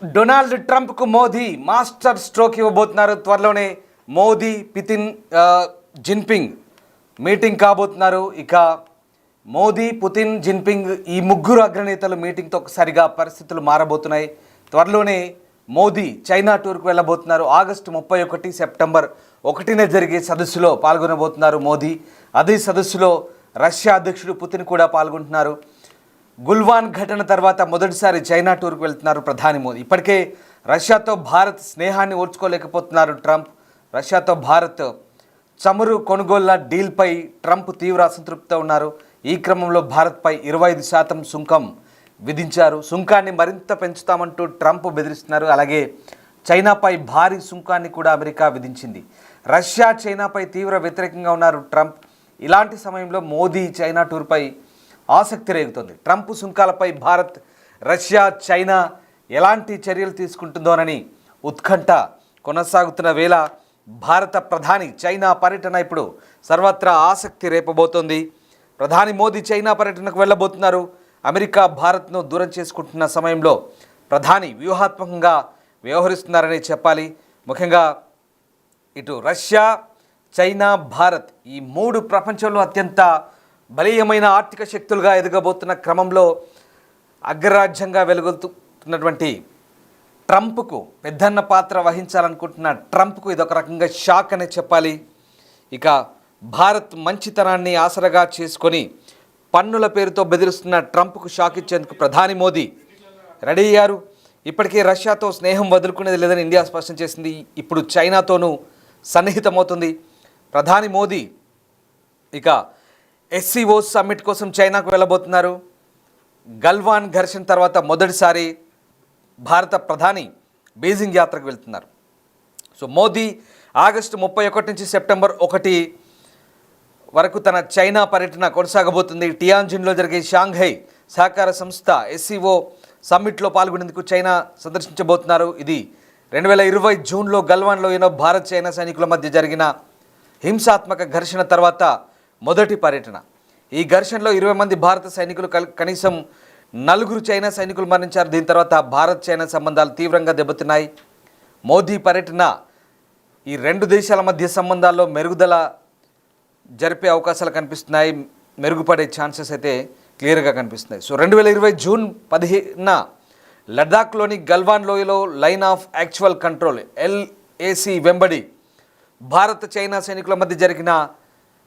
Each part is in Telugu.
డొనాల్డ్ ట్రంప్కు మోదీ మాస్టర్ స్ట్రోక్ ఇవ్వబోతున్నారు. త్వరలోనే మోదీ పుతిన్ జిన్పింగ్ మీటింగ్ కాబోతున్నారు. ఇక మోదీ పుతిన్ జిన్పింగ్ ఈ ముగ్గురు అగ్రనేతలు మీటింగ్తో ఒకసారిగా పరిస్థితులు మారబోతున్నాయి. త్వరలోనే మోదీ చైనా టూర్కు వెళ్ళబోతున్నారు. ఆగస్టు 31 సెప్టెంబర్ 1న జరిగే సదస్సులో పాల్గొనబోతున్నారు మోదీ. అదే సదస్సులో రష్యా అధ్యక్షుడు పుతిన్ కూడా పాల్గొంటున్నారు. గుల్వాన్ ఘటన తర్వాత మొదటిసారి చైనా టూర్కు వెళ్తున్నారు ప్రధాని మోదీ. ఇప్పటికే రష్యాతో భారత్ స్నేహాన్ని ఓర్చుకోలేకపోతున్నారు ట్రంప్. రష్యాతో భారత్ చమురు కొనుగోళ్ల డీల్పై ట్రంప్ తీవ్ర అసంతృప్తితో ఉన్నారు. ఈ క్రమంలో భారత్పై 25% సుంకం విధించారు. సుంకాన్ని మరింత పెంచుతామంటూ ట్రంప్ బెదిరిస్తున్నారు. అలాగే చైనాపై భారీ సుంకాన్ని కూడా అమెరికా విధించింది. రష్యా చైనాపై తీవ్ర వ్యతిరేకంగా ఉన్నారు ట్రంప్. ఇలాంటి సమయంలో మోదీ చైనా టూర్పై ఆసక్తి రేగుతోంది. ట్రంప్ సుంకాలపై భారత్, రష్యా, చైనా ఎలాంటి చర్యలు తీసుకుంటుందోనని ఉత్కంఠ కొనసాగుతున్న వేళ భారత ప్రధాని చైనా పర్యటన ఇప్పుడు సర్వత్రా ఆసక్తి రేపబోతోంది. ప్రధాని మోదీ చైనా పర్యటనకు వెళ్ళబోతున్నారు. అమెరికా భారత్ను దూరం చేసుకుంటున్న సమయంలో ప్రధాని వ్యూహాత్మకంగా వ్యవహరిస్తున్నారని చెప్పాలి. ముఖ్యంగా ఇటు రష్యా, చైనా, భారత్ ఈ మూడు ప్రపంచంలో అత్యంత బలీయమైన ఆర్థిక శక్తులుగా ఎదగబోతున్న క్రమంలో అగ్రరాజ్యంగా వెలుగొతున్నటువంటి ట్రంప్కు పెద్దన్న పాత్ర వహించాలనుకుంటున్న ట్రంప్కు ఇదొక రకంగా షాక్ అనే చెప్పాలి. ఇక భారత్ మంచితనాన్ని ఆసరగా చేసుకొని పన్నుల పేరుతో బెదిరిస్తున్న ట్రంప్కు షాక్ ఇచ్చేందుకు ప్రధాని మోదీ రెడీ అయ్యారు. ఇప్పటికే రష్యాతో స్నేహం వదులుకునేది లేదని ఇండియా స్పష్టం చేసింది. ఇప్పుడు చైనాతోనూ సన్నిహితమవుతుంది. ప్రధాని మోదీ ఇక SCO సమ్మిట్ కోసం చైనాకు వెళ్ళబోతున్నారు. గల్వాన్ ఘర్షణ తర్వాత మొదటిసారి భారత ప్రధాని బీజింగ్ యాత్రకు వెళ్తున్నారు. సో మోదీ ఆగస్టు 31 నుంచి సెప్టెంబర్ 1 వరకు తన చైనా పర్యటన కొనసాగబోతుంది. టియాన్జిన్లో జరిగే షాంఘై సహకార సంస్థ SCO సమ్మిట్లో పాల్గొనేందుకు చైనా సందర్శించబోతున్నారు. ఇది 2020 జూన్లో గల్వాన్లో భారత్ చైనా సైనికుల మధ్య జరిగిన హింసాత్మక ఘర్షణ తర్వాత మొదటి పర్యటన. ఈ ఘర్షణలో 20 మంది భారత సైనికులు కనీసం 4 చైనా సైనికులు మరణించారు. దీని తర్వాత భారత్ చైనా సంబంధాలు తీవ్రంగా దెబ్బతిన్నాయి. మోదీ పర్యటన ఈ రెండు దేశాల మధ్య సంబంధాల్లో మెరుగుదల జరిపే అవకాశాలు కనిపిస్తున్నాయి. మెరుగుపడే ఛాన్సెస్ అయితే క్లియర్గా కనిపిస్తున్నాయి. సో 2020 జూన్ 15న లడాఖ్లోని గల్వాన్ లోయలో line of actual control LAC వెంబడి భారత చైనా సైనికుల మధ్య జరిగిన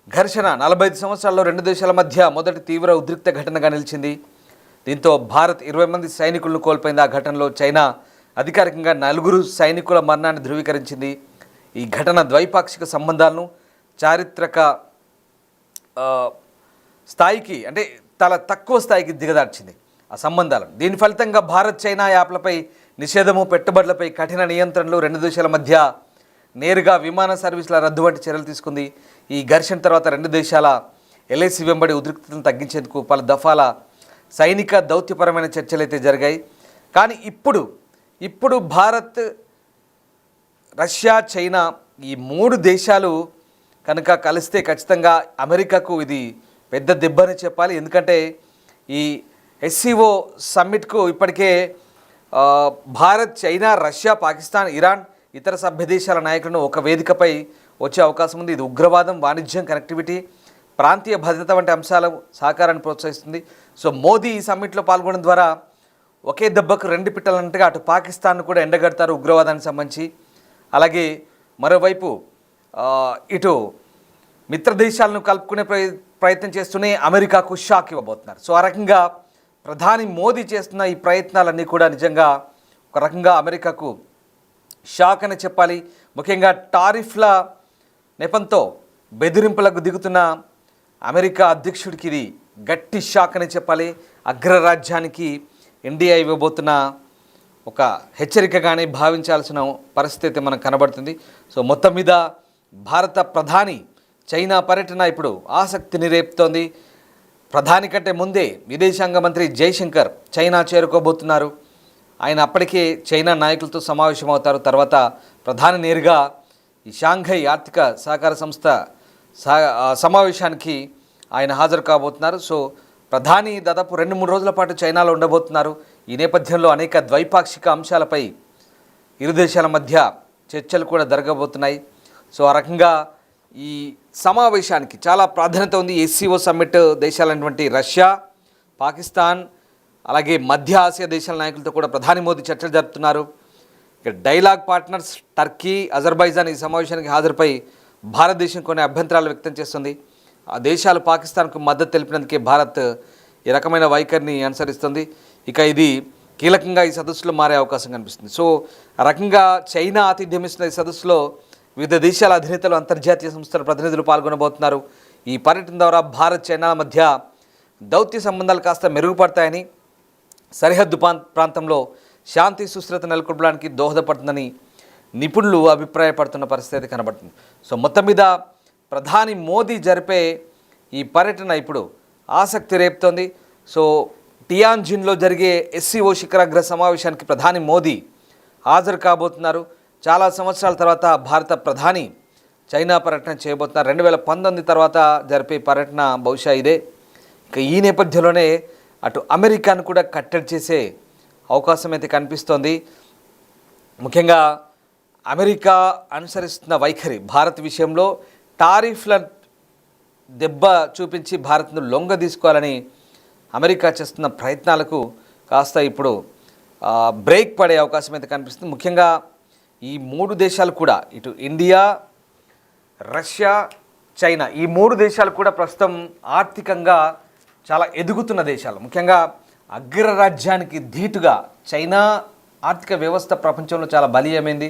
ఘర్షణ 45 సంవత్సరాల్లో రెండు దేశాల మధ్య మొదటి తీవ్ర ఉద్రిక్త ఘటనగా నిలిచింది. దీంతో భారత్ 20 మంది సైనికులను కోల్పోయింది. ఆ ఘటనలో చైనా అధికారికంగా 4 సైనికుల మరణాన్ని ధృవీకరించింది. ఈ ఘటన ద్వైపాక్షిక సంబంధాలను చారిత్రక స్థాయికి అంటే చాలా తక్కువ స్థాయికి దిగదార్చింది ఆ సంబంధాలను. దీని ఫలితంగా భారత్ చైనా యాప్లపై నిషేధము, పెట్టుబడులపై కఠిన నియంత్రణలు, రెండు దేశాల మధ్య నేరుగా విమాన సర్వీసుల రద్దు వంటి చర్యలు తీసుకుంది. ఈ ఘర్షణ తర్వాత రెండు దేశాల LAC వెంబడి ఉద్రిక్తతను తగ్గించేందుకు పలు దఫాల సైనిక దౌత్యపరమైన చర్చలు అయితే జరిగాయి. కానీ ఇప్పుడు భారత్, రష్యా, చైనా ఈ 3 దేశాలు కనుక కలిస్తే ఖచ్చితంగా అమెరికాకు ఇది పెద్ద దెబ్బని చెప్పాలి. ఎందుకంటే ఈ SCO సమ్మిట్కు ఇప్పటికే Bharat, China, Russia, Pakistan, Iran ఇతర సభ్య దేశాల నాయకులను ఒక వేదికపై వచ్చే అవకాశం ఉంది. ఇది ఉగ్రవాదం, వాణిజ్యం, కనెక్టివిటీ, ప్రాంతీయ భద్రత వంటి అంశాల సహకారాన్ని ప్రోత్సహిస్తుంది. సో మోదీ ఈ సమ్మిట్లో పాల్గొనడం ద్వారా ఒకే దెబ్బకు 2 పిట్టలన్నట్టుగా అటు పాకిస్తాన్ను కూడా ఎండగడతారు ఉగ్రవాదానికి సంబంధించి. అలాగే మరోవైపు ఇటు మిత్ర దేశాలను కలుపుకునే ప్రయత్నం చేస్తూనే అమెరికాకు షాక్ ఇవ్వబోతున్నారు. సో ఆ రకంగా ప్రధాని మోదీ చేస్తున్న ఈ ప్రయత్నాలన్నీ కూడా నిజంగా ఒక రకంగా అమెరికాకు షాక్ అని చెప్పాలి. ముఖ్యంగా టారిఫ్ల నెపంతో బెదిరింపులకు దిగుతున్న అమెరికా అధ్యక్షుడికి ఇది గట్టి షాక్ అని చెప్పాలి. అగ్రరాజ్యానికి ఇండియా ఇవ్వబోతున్న ఒక హెచ్చరికగానే భావించాల్సిన పరిస్థితి అయితే మనకు కనబడుతుంది. సో మొత్తం మీద భారత ప్రధాని చైనా పర్యటన ఇప్పుడు ఆసక్తిని రేపుతోంది. ప్రధాని కంటే ముందే విదేశాంగ మంత్రి జైశంకర్ చైనా చేరుకోబోతున్నారు. ఆయన అప్పటికే చైనా నాయకులతో సమావేశమవుతారు. తర్వాత ప్రధాని నేరుగా ఈ షాంఘై ఆర్థిక సహకార సంస్థ సమావేశానికి ఆయన హాజరు కాబోతున్నారు. సో ప్రధాని దాదాపు 2-3 రోజుల పాటు చైనాలో ఉండబోతున్నారు. ఈ నేపథ్యంలో అనేక ద్వైపాక్షిక అంశాలపై ఇరు దేశాల మధ్య చర్చలు కూడా జరగబోతున్నాయి. సో ఆ రకంగా ఈ సమావేశానికి చాలా ప్రాధాన్యత ఉంది. ఎస్సీఓ సమ్మిట్ దేశాలైనటువంటి రష్యా, పాకిస్తాన్, అలాగే మధ్య ఆసియా దేశాల నాయకులతో కూడా ప్రధాని మోదీ చర్చలు జరుపుతున్నారు. ఇక డైలాగ్ పార్ట్నర్స్ టర్కీ, అజర్బైజాన్ ఈ సమావేశానికి హాజరుపై భారతదేశం కొన్ని అభ్యంతరాలు వ్యక్తం చేస్తుంది. ఆ దేశాలు పాకిస్తాన్కు మద్దతు తెలిపినందుకే భారత్ ఈ రకమైన వైఖరిని అనుసరిస్తుంది. ఇక ఇది కీలకంగా ఈ సదస్సులో మారే అవకాశం కనిపిస్తుంది. సో ఆ రకంగా చైనా ఆతిథ్యం ఇస్తున్న ఈ సదస్సులో వివిధ దేశాల అధినేతలు, అంతర్జాతీయ సంస్థల ప్రతినిధులు పాల్గొనబోతున్నారు. ఈ పర్యటన ద్వారా భారత్, చైనాల మధ్య దౌత్య సంబంధాలు కాస్త మెరుగుపడతాయని, సరిహద్దు ప్రాంతంలో శాంతి సుస్థిరత నెలకొల్పడానికి దోహదపడుతుందని నిపుణులు అభిప్రాయపడుతున్న పరిస్థితి కనబడుతుంది. సో మొత్తం మీద ప్రధాని మోదీ జరిపే ఈ పర్యటన ఇప్పుడు ఆసక్తి రేపుతోంది. సో టియాన్జిన్లో జరిగే ఎస్సీఓ శిఖరాగ్ర సమావేశానికి ప్రధాని మోదీ హాజరు కాబోతున్నారు. చాలా సంవత్సరాల తర్వాత భారత ప్రధాని చైనా పర్యటన చేయబోతున్నారు. 2019 తర్వాత జరిపే పర్యటన బహుశా ఇదే. ఇక ఈ నేపథ్యంలోనే అటు అమెరికాను కూడా కట్టడి చేసే అవకాశం అయితే కనిపిస్తోంది. ముఖ్యంగా అమెరికా అనుసరిస్తున్న వైఖరి భారత్ విషయంలో టారిఫ్ల దెబ్బ చూపించి భారత్ను లొంగ తీసుకోవాలని అమెరికా చేస్తున్న ప్రయత్నాలకు కాస్త ఇప్పుడు బ్రేక్ పడే అవకాశం అయితే కనిపిస్తుంది. ముఖ్యంగా ఈ మూడు దేశాలు కూడా, ఇటు ఇండియా, రష్యా, చైనా, ఈ మూడు దేశాలు కూడా ప్రస్తుతం ఆర్థికంగా చాలా ఎదుగుతున్న దేశాలు. ముఖ్యంగా అగ్రరాజ్యానికి ధీటుగా చైనా ఆర్థిక వ్యవస్థ ప్రపంచంలో చాలా బలీయమైంది.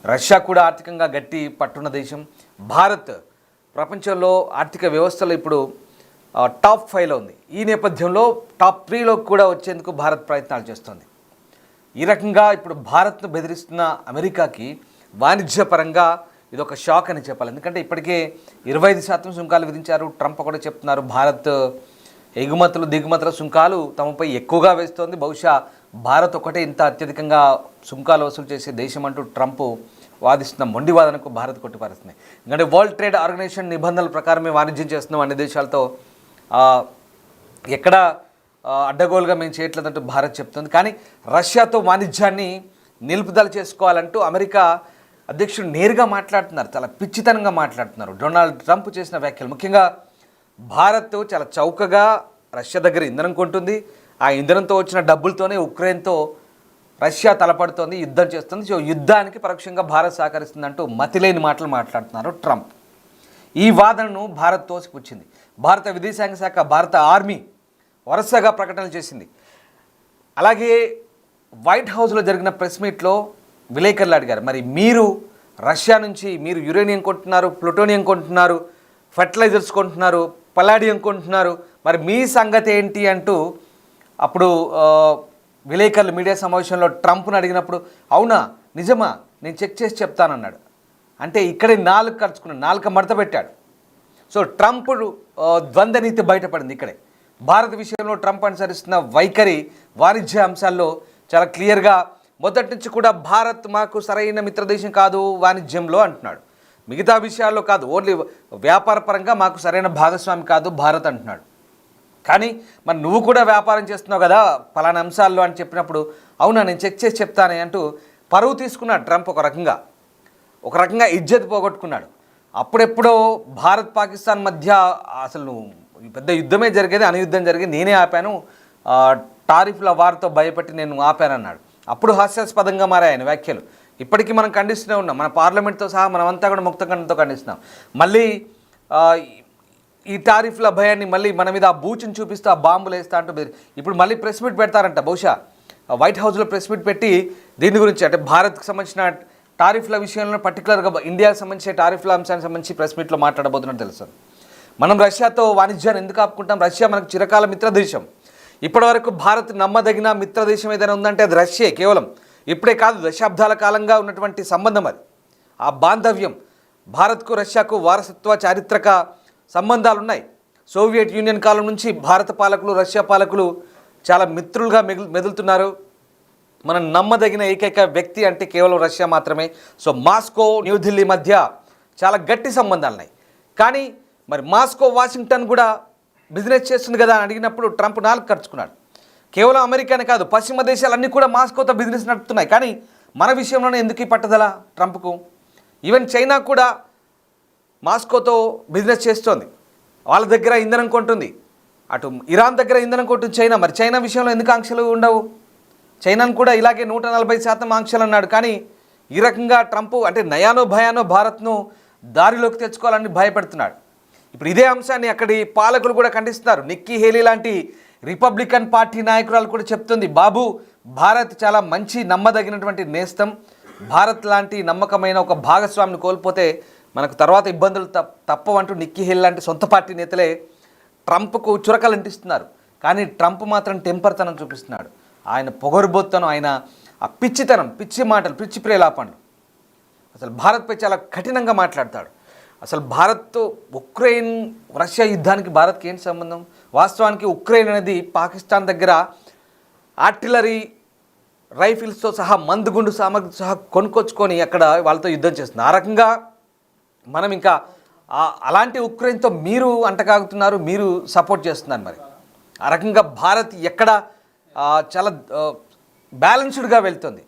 రష్యా కూడా ఆర్థికంగా గట్టి పట్టున్న దేశం. భారత్ ప్రపంచంలో ఆర్థిక వ్యవస్థలో ఇప్పుడు టాప్ 5లో ఉంది. ఈ నేపథ్యంలో టాప్ 3లో కూడా వచ్చేందుకు భారత్ ప్రయత్నాలు చేస్తుంది. ఈ రకంగా ఇప్పుడు భారత్ను బెదిరిస్తున్న అమెరికాకి వాణిజ్యపరంగా ఇది ఒక షాక్ అని చెప్పాలి. ఎందుకంటే ఇప్పటికే 25% సుంకాలు విధించారు. ట్రంప్ కూడా చెప్తున్నారు భారత్ ఎగుమతులు దిగుమతుల సుంకాలు తమపై ఎక్కువగా వేస్తోంది, బహుశా భారత్ ఒకటే ఇంత అత్యధికంగా సుంకాలు వసూలు చేసే దేశం అంటూ ట్రంప్ వాదిస్తున్న మొండి వాదనకు భారత్ కొట్టిపారుస్తుంది. ఎందుకంటే వరల్డ్ ట్రేడ్ ఆర్గనైజేషన్ నిబంధనల ప్రకారమే వాణిజ్యం చేస్తున్నాం అన్ని దేశాలతో, ఎక్కడ అడ్డగోలుగా మేము చేయట్లేదంటూ భారత్ చెప్తుంది. కానీ రష్యాతో వాణిజ్యాన్ని నిలుపుదల చేసుకోవాలంటూ అమెరికా అధ్యక్షుడు నేరుగా మాట్లాడుతున్నారు, చాలా పిచ్చితనంగా మాట్లాడుతున్నారు. డొనాల్డ్ ట్రంప్ చేసిన వ్యాఖ్యలు, ముఖ్యంగా భారత్ చాలా చౌకగా రష్యా దగ్గర ఇంధనం కొంటుంది, ఆ ఇంధనంతో వచ్చిన డబ్బులతోనే ఉక్రెయిన్తో రష్యా తలపడుతోంది, యుద్ధం చేస్తుంది. సో యుద్ధానికి పరోక్షంగా భారత్ సహకరిస్తుందంటూ మతిలేని మాటలు మాట్లాడుతున్నారు ట్రంప్. ఈ వాదనను భారత్ తోసిపుచ్చింది. భారత విదేశాంగ శాఖ, భారత ఆర్మీ వరుసగా ప్రకటనలు చేసింది. అలాగే వైట్ హౌస్లో జరిగిన ప్రెస్ మీట్లో విలేకరులు అడిగారు, మరి మీరు రష్యా నుంచి మీరు యురేనియం కొంటున్నారు, ప్లూటోనియం కొంటున్నారు, ఫర్టిలైజర్స్ కొంటున్నారు, పలాడియం కొంటున్నారు, మరి మీ సంగతి ఏంటి అంటూ అప్పుడు విలేకరులు మీడియా సమావేశంలో ట్రంప్ను అడిగినప్పుడు, అవునా నిజమా నేను చెక్ చేసి చెప్తానన్నాడు. అంటే ఇక్కడే నాలుక మడత పెట్టాడు. సో ట్రంప్ ద్వంద్వ నీతి బయటపడింది ఇక్కడే. భారత్ విషయంలో ట్రంప్ అనుసరిస్తున్న వైఖరి వాణిజ్య అంశాల్లో చాలా క్లియర్గా మొదటి నుంచి కూడా భారత్ మాకు సరైన మిత్రదేశం కాదు వాణిజ్యంలో అంటున్నాడు. మిగతా విషయాల్లో కాదు, ఓన్లీ వ్యాపార పరంగా మాకు సరైన భాగస్వామి కాదు భారత్ అంటున్నాడు. కానీ మరి నువ్వు కూడా వ్యాపారం చేస్తున్నావు కదా పలానా అంశాల్లో అని చెప్పినప్పుడు, అవునా నేను చెక్ చేసి చెప్తానే అంటూ పరువు తీసుకున్నాడు ట్రంప్. ఒక రకంగా ఇజ్జత్ పోగొట్టుకున్నాడు. అప్పుడెప్పుడో భారత్ పాకిస్తాన్ మధ్య అసలు పెద్ద యుద్ధమే జరిగేది, అనుయుద్ధం జరిగేది, నేనే ఆపాను, టారిఫ్ల వార్తో భయపెట్టి నేను ఆపానన్నాడు. అప్పుడు హాస్యాస్పదంగా మారాయి ఆయన వ్యాఖ్యలు. ఇప్పటికీ మనం ఖండిస్తూనే ఉన్నాం, మన పార్లమెంట్తో సహా మనమంతా కూడా ముక్తకంఠంతో ఖండిస్తున్నాం. మళ్ళీ ఈ టారిఫ్ల భయాన్ని మళ్ళీ మన మీద ఆ బూచిని చూపిస్తూ ఆ బాంబులు వేస్తా అంటూ ఇప్పుడు మళ్ళీ ప్రెస్ మీట్ పెడతారంట. బహుశా వైట్ హౌస్లో ప్రెస్ మీట్ పెట్టి దీని గురించి, అంటే భారత్కి సంబంధించిన టారిఫ్ల విషయంలో పర్టికులర్గా ఇండియాకి సంబంధించిన టారిఫ్ల అంశానికి సంబంధించి ప్రెస్ మీట్లో మాట్లాడబోతున్నట్టు తెలుస్తుంది. మనం రష్యాతో వాణిజ్యాన్ని ఎందుకు ఆపుకుంటాం? రష్యా మనకు చిరకాల మిత్రదేశం. ఇప్పటివరకు భారత్ నమ్మదగిన మిత్రదేశం ఏదైనా ఉందంటే అది రష్యే. కేవలం ఇప్పుడే కాదు, దశాబ్దాల కాలంగా ఉన్నటువంటి సంబంధం అది. ఆ బాంధవ్యం, భారత్కు రష్యాకు వారసత్వ చారిత్రక సంబంధాలు ఉన్నాయి. సోవియట్ యూనియన్ కాలం నుంచి భారత పాలకులు, రష్యా పాలకులు చాలా మిత్రులుగా మెదులుతున్నారు. మనం నమ్మదగిన ఏకైక వ్యక్తి అంటే కేవలం రష్యా మాత్రమే. సో మాస్కో, న్యూఢిల్లీ మధ్య చాలా గట్టి సంబంధాలు ఉన్నాయి. కానీ మరి మాస్కో, వాషింగ్టన్ కూడా బిజినెస్ చేస్తుంది కదా అని అడిగినప్పుడు ట్రంప్ నాలుగు ఖర్చుకున్నాడు. కేవలం అమెరికానే కాదు, పశ్చిమ దేశాలన్నీ కూడా మాస్కోతో బిజినెస్ నడుపుతున్నాయి. కానీ మన విషయంలోనే ఎందుకు ఈ పట్టుదల ట్రంప్కు? ఈవెన్ చైనా కూడా మాస్కోతో బిజినెస్ చేస్తోంది, వాళ్ళ దగ్గర ఇంధనం కొంటుంది. అటు ఇరాన్ దగ్గర ఇంధనం కొంటుంది చైనా. మరి చైనా విషయంలో ఎందుకు ఆంక్షలు ఉండవు? చైనాను కూడా ఇలాగే 140% ఆంక్షలు అన్నాడు. కానీ ఈ రకంగా ట్రంప్ అంటే నయానో భయానో భారత్ను దారిలోకి తెచ్చుకోవాలని భయపెడుతున్నాడు. ఇప్పుడు ఇదే అంశాన్ని అక్కడి పాలకులు కూడా ఖండిస్తున్నారు. నిక్కీ హేలీ లాంటి రిపబ్లికన్ పార్టీ నాయకురాలు కూడా చెప్తుంది, బాబు భారత్ చాలా మంచి నమ్మదగినటువంటి నేస్తం, భారత్ లాంటి నమ్మకమైన ఒక భాగస్వామిని కోల్పోతే మనకు తర్వాత ఇబ్బందులు తప్పవంటూ నిక్కీ హేలీ లాంటి సొంత పార్టీ నేతలే ట్రంప్కు చురకలు అంటిస్తున్నారు. కానీ ట్రంప్ మాత్రం టెంపర్తనం చూపిస్తున్నాడు. ఆయన పొగరుబోత్తనం, ఆయన ఆ పిచ్చితనం, పిచ్చి మాటలు, పిచ్చి ప్రేలాపనలు, అసలు భారత్పై చాలా కఠినంగా మాట్లాడతాడు. అసలు భారత్ ఉక్రెయిన్ రష్యా యుద్ధానికి భారత్కి ఏంటి సంబంధం? వాస్తవానికి ఉక్రెయిన్ అనేది పాకిస్తాన్ దగ్గర ఆర్టిలరీ రైఫిల్స్తో సహా మందుగుండు సామగ్రి సహా కొనుక్కొచ్చుకొని అక్కడ వాళ్ళతో యుద్ధం చేస్తుంది. ఆ రకంగా మనం ఇంకా అలాంటి ఉక్రెయిన్తో మీరు అంటకాగుతున్నారు, మీరు సపోర్ట్ చేస్తున్నారు. మరి ఆ రకంగా భారత్ ఎక్కడ చాలా బ్యాలెన్స్డ్గా వెళ్తుంది.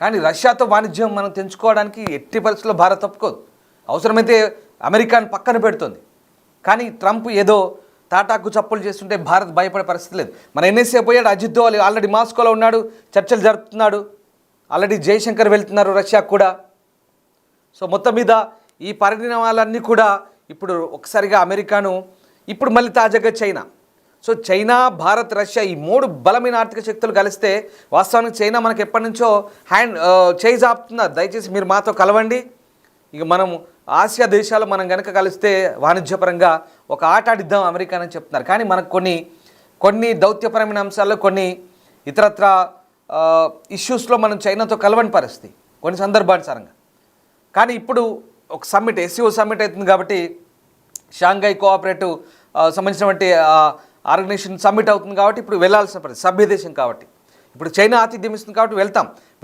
కానీ రష్యాతో వాణిజ్యం మనం తెంచుకోవడానికి ఎట్టి పరిస్థితుల్లో భారత్ ఒప్పుకోదు. అవసరమైతే అమెరికాను పక్కన పెడుతుంది. కానీ ట్రంప్ ఏదో తాటాకు చప్పులు చేస్తుంటే భారత్ భయపడే పరిస్థితి లేదు. మన ఎన్ఎస్ఏ పోయాడు, అజిత్ దోవల్ ఆల్రెడీ మాస్కోలో ఉన్నాడు, చర్చలు జరుపుతున్నాడు. ఆల్రెడీ జయశంకర్ వెళ్తున్నారు రష్యాకు కూడా. సో మొత్తం మీద ఈ పరిణామాలన్నీ కూడా ఇప్పుడు ఒకసారిగా అమెరికాను, ఇప్పుడు మళ్ళీ తాజాగా China. So China, Bharat, Russia ఈ 3 బలమైన ఆర్థిక శక్తులు కలిస్తే వాస్తవానికి చైనా మనకు ఎప్పటి నుంచో చేయి జాపుతున్నారు, దయచేసి మీరు మాతో కలవండి, ఇక మనం ఆసియా దేశాలు మనం కనుక కలిస్తే వాణిజ్యపరంగా ఒక ఆట ఆడిద్దాం అమెరికా అని చెప్తున్నారు. కానీ మనకు కొన్ని దౌత్యపరమైన అంశాల్లో, కొన్ని ఇతరత్ర ఇష్యూస్లో మనం చైనాతో కలవని పరిస్థితి కొన్ని సందర్భానుసారంగా. కానీ ఇప్పుడు ఒక సమ్మిట్, ఎస్సీఓ సమ్మిట్ అవుతుంది కాబట్టి, షాంఘై కోఆపరేటివ్ సంబంధించినటువంటి ఆర్గనైజేషన్ సమ్మిట్ అవుతుంది కాబట్టి ఇప్పుడు వెళ్ళాల్సిన పరిస్థితి, సభ్య దేశం కాబట్టి. ఇప్పుడు చైనా ఆతిథ్యం ఇస్తుంది కాబట్టి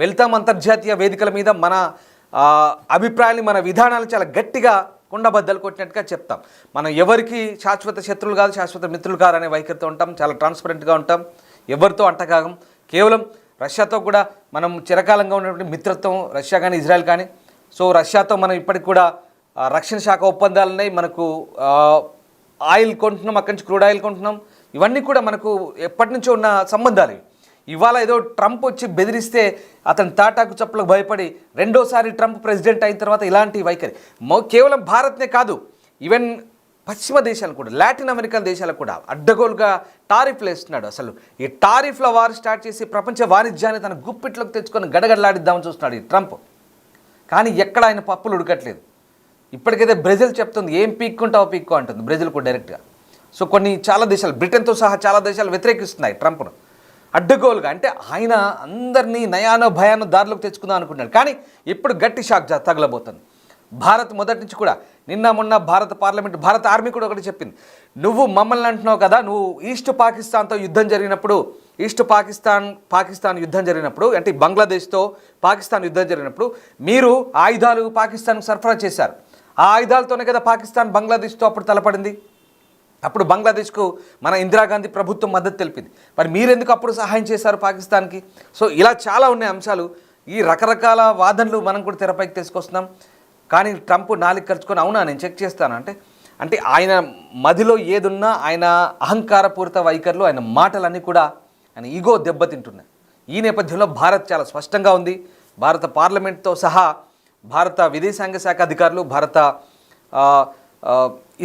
వెళ్తాం అంతర్జాతీయ వేదికల మీద మన అభిప్రాయాన్ని, మన విధానాలు చాలా గట్టిగా కుండబద్దలు కొట్టినట్టుగా చెప్తాం. మనం ఎవరికి శాశ్వత శత్రువులు కాదు, శాశ్వత మిత్రులు కాదు అనే వైఖరితో ఉంటాం, చాలా ట్రాన్స్పరెంట్గా ఉంటాం, ఎవరితో అంటకాగం. కేవలం రష్యాతో కూడా మనం చిరకాలంగా ఉన్నటువంటి మిత్రత్వం, రష్యా కానీ ఇజ్రాయెల్ కానీ. సో రష్యాతో మనం ఇప్పటికి కూడా రక్షణ శాఖ ఒప్పందాలు ఉన్నాయి, మనకు ఆయిల్ కొంటున్నాం, అక్కడి నుంచి క్రూడ్ ఆయిల్ కొంటున్నాం. ఇవన్నీ కూడా మనకు ఎప్పటి నుంచో ఉన్న సంబంధాలు. ఇవాళ ఏదో ట్రంప్ వచ్చి బెదిరిస్తే అతని తాటాకు చప్పులకు భయపడి రెండోసారి ట్రంప్ ప్రెసిడెంట్ అయిన తర్వాత ఇలాంటి వైఖరి కేవలం భారత్నే కాదు, ఈవెన్ పశ్చిమ దేశాలు కూడా, లాటిన్ అమెరికన్ దేశాలకు కూడా అడ్డగోలుగా టారిఫ్లు వేస్తున్నాడు. అసలు ఈ టారిఫ్ల వారు స్టార్ట్ చేసి ప్రపంచ వాణిజ్యాన్ని తన గుప్పిట్లోకి తెచ్చుకొని గడగడలాడిద్దామని చూస్తున్నాడు ఈ ట్రంప్. కానీ ఎక్కడ ఆయన పప్పులు ఉడకట్లేదు. ఇప్పటికైతే బ్రెజిల్ చెప్తుంది, ఏం పీక్కుంటావో పీక్కో అంటుంది బ్రెజిల్ కూడా డైరెక్ట్గా. సో చాలా దేశాలు, బ్రిటన్తో సహా చాలా దేశాలు వ్యతిరేకిస్తున్నాయి ట్రంప్ను అడ్డగోలుగా. అంటే ఆయన అందరినీ నయానో భయానో దారిలోకి తెచ్చుకుందాం అనుకున్నాడు. కానీ ఇప్పుడు గట్టి షాక్ తగలబోతుంది. భారత్ మొదటి నుంచి కూడా, నిన్న మొన్న భారత పార్లమెంట్, భారత ఆర్మీ కూడా ఒకటి చెప్పింది, నువ్వు మమ్మల్ని అంటున్నావు కదా, నువ్వు ఈస్ట్ పాకిస్తాన్తో యుద్ధం జరిగినప్పుడు, ఈస్ట్ పాకిస్తాన్ యుద్ధం జరిగినప్పుడు, అంటే బంగ్లాదేశ్తో పాకిస్తాన్ యుద్ధం జరిగినప్పుడు మీరు ఆయుధాలు పాకిస్తాన్కు సరఫరా చేశారు. ఆ ఆయుధాలతోనే కదా పాకిస్తాన్ బంగ్లాదేశ్తో అప్పుడు తలపడింది. అప్పుడు బంగ్లాదేశ్కు మన ఇందిరాగాంధీ ప్రభుత్వం మద్దతు తెలిపింది. మరి మీరెందుకు అప్పుడు సహాయం చేశారు పాకిస్తాన్కి? సో ఇలా చాలా ఉన్నాయి అంశాలు. ఈ రకరకాల వాదనలు మనం కూడా తెరపైకి తీసుకొస్తున్నాం. కానీ ట్రంప్ నాలుగు ఖర్చుకొని అవునా నేను చెక్ చేస్తాను అంటే ఆయన మదిలో ఏదున్నా, ఆయన అహంకారపూరిత వైఖరులు, ఆయన మాటలన్నీ కూడా ఆయన ఈగో దెబ్బతింటున్నాయి. ఈ నేపథ్యంలో భారత్ చాలా స్పష్టంగా ఉంది. భారత పార్లమెంట్తో సహా భారత విదేశాంగ శాఖ అధికారులు, భారత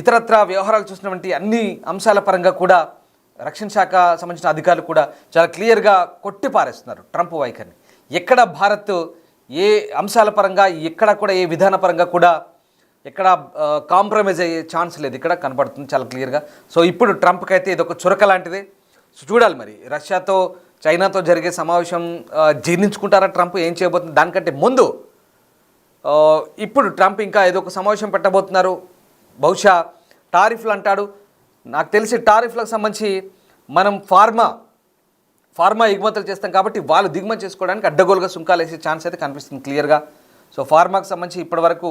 ఇతరత్ర వ్యవహారాలు చూసినటువంటి అన్ని అంశాల పరంగా కూడా రక్షణ శాఖ సంబంధించిన అధికారులు కూడా చాలా క్లియర్గా కొట్టిపారేస్తున్నారు ట్రంప్ వైఖరిని. ఎక్కడ భారత్ ఏ అంశాల పరంగా, ఎక్కడ కూడా ఏ విధాన పరంగా కూడా ఎక్కడ కాంప్రమైజ్ అయ్యే ఛాన్స్ లేదు, ఇక్కడ కనపడుతుంది చాలా క్లియర్గా. సో ఇప్పుడు ట్రంప్కి అయితే ఇది ఒక చురక లాంటిదే. సో చూడాలి మరి రష్యాతో చైనాతో జరిగే సమావేశం జీర్ణించుకుంటారా ట్రంప్, ఏం చేయబోతుంది? దానికంటే ముందు ఇప్పుడు ట్రంప్ ఇంకా ఏదో ఒక సమావేశం పెట్టబోతున్నారు. బహుశా టారిఫ్లు అంటాడు. నాకు తెలిసి టారిఫ్లకు సంబంధించి మనం ఫార్మా ఎగుమతులు చేస్తాం కాబట్టి వాళ్ళు దిగుమతి చేసుకోవడానికి అడ్డగోలుగా సుంకాలు వేసే ఛాన్స్ అయితే కనిపిస్తుంది క్లియర్గా. సో ఫార్మాకు సంబంధించి ఇప్పటివరకు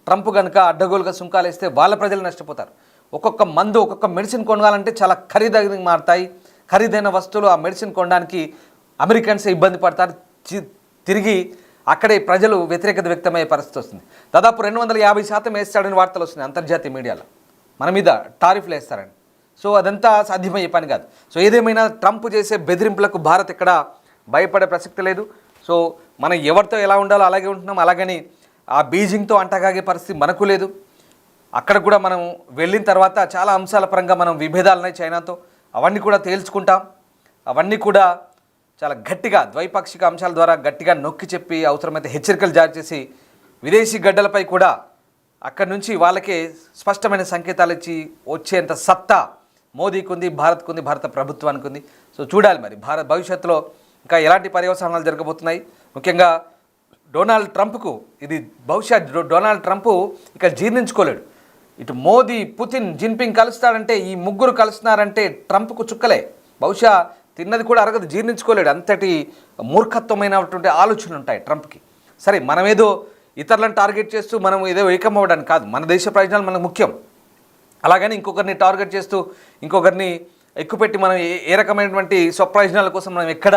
ట్రంప్ కనుక అడ్డగోలుగా సుంకాలు వేస్తే వాళ్ళ ప్రజలు నష్టపోతారు. ఒక్కొక్క మందు, ఒక్కొక్క మెడిసిన్ కొనాలంటే చాలా ఖరీదైనవి మారుతాయి. ఖరీదైన వస్తువులు ఆ మెడిసిన్ కొనడానికి అమెరికన్స్ ఇబ్బంది పడతారు. తిరిగి అక్కడే ప్రజలు వ్యతిరేకత వ్యక్తమయ్యే పరిస్థితి వస్తుంది. దాదాపు 250% వేస్తాడని వార్తలు వస్తున్నాయి అంతర్జాతీయ మీడియాలో, మన మీద టారిఫ్లు వేస్తారని. సో అదంతా సాధ్యమయ్యే పని కాదు. సో ఏదేమైనా ట్రంప్ చేసే బెదిరింపులకు భారత్ ఎక్కడ భయపడే ప్రసక్తి లేదు. సో మనం ఎవరితో ఎలా ఉండాలో అలాగే ఉంటున్నాం. అలాగని ఆ బీజింగ్తో అంటగాగే పరిస్థితి మనకు లేదు. అక్కడ కూడా మనం వెళ్ళిన తర్వాత చాలా అంశాల పరంగా మనం విభేదాలు ఉన్నాయి చైనాతో, అవన్నీ కూడా తేల్చుకుంటాం. అవన్నీ కూడా చాలా గట్టిగా ద్వైపాక్షిక అంశాల ద్వారా గట్టిగా నొక్కి చెప్పి అవసరమైతే హెచ్చరికలు జారీ చేసి విదేశీ గడ్డలపై కూడా అక్కడి నుంచి వాళ్ళకే స్పష్టమైన సంకేతాలు ఇచ్చి వచ్చేంత సత్తా మోదీకి ఉంది, భారత్కు ఉంది, భారత ప్రభుత్వానికి ఉంది. సో చూడాలి మరి భారత్ భవిష్యత్తులో ఇంకా ఎలాంటి పర్యవసానాలు జరగబోతున్నాయి. ముఖ్యంగా డొనాల్డ్ ట్రంప్కు ఇది బహుశా డొనాల్డ్ ట్రంప్ ఇక జీర్ణించుకోలేడు. ఇటు మోదీ, పుతిన్, జిన్పింగ్ కలుస్తాడంటే, ఈ ముగ్గురు కలుస్తున్నారంటే ట్రంప్కు చుక్కలే. బహుశా తిన్నది కూడా అరగదు, జీర్ణించుకోలేడు. అంతటి మూర్ఖత్వమైనటువంటి ఆలోచనలు ఉంటాయి ట్రంప్కి. సరే, మనమేదో ఇతరులను టార్గెట్ చేస్తూ మనం ఏదో ఏకమవ్వడానికి కాదు, మన దేశ ప్రయోజనాలు మనకు ముఖ్యం. అలాగని ఇంకొకరిని టార్గెట్ చేస్తూ ఇంకొకరిని ఎక్కుపెట్టి మనం ఏ రకమైనటువంటి స్వప్రయోజనాల కోసం మనం ఎక్కడ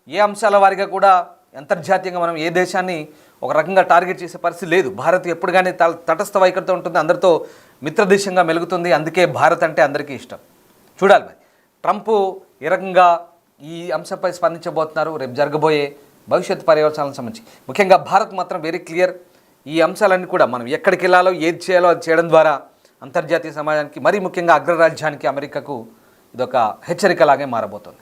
ఏ అంశాల వారిగా కూడా అంతర్జాతీయంగా మనం ఏ దేశాన్ని ఒక రకంగా టార్గెట్ చేసే పరిస్థితి లేదు. భారత్ ఎప్పుడు కానీ తటస్థ వైఖరితో ఉంటుంది, అందరితో మిత్రదేశంగా మెలుగుతుంది. అందుకే భారత్ అంటే అందరికీ ఇష్టం. చూడాలి మరి ట్రంప్ ఏ రకంగా ఈ అంశంపై స్పందించబోతున్నారు, రేపు జరగబోయే భవిష్యత్ పర్యవసానాలకు సంబంధించి. ముఖ్యంగా భారత్ మాత్రం వెరీ క్లియర్. ఈ అంశాలన్నీ కూడా మనం ఎక్కడికి వెళ్ళాలో ఏది చేయాలో అది చేయడం ద్వారా అంతర్జాతీయ సమాజానికి, మరీ ముఖ్యంగా అగ్రరాజ్యానికి అమెరికాకు ఇదొక హెచ్చరికలాగే మారబోతోంది.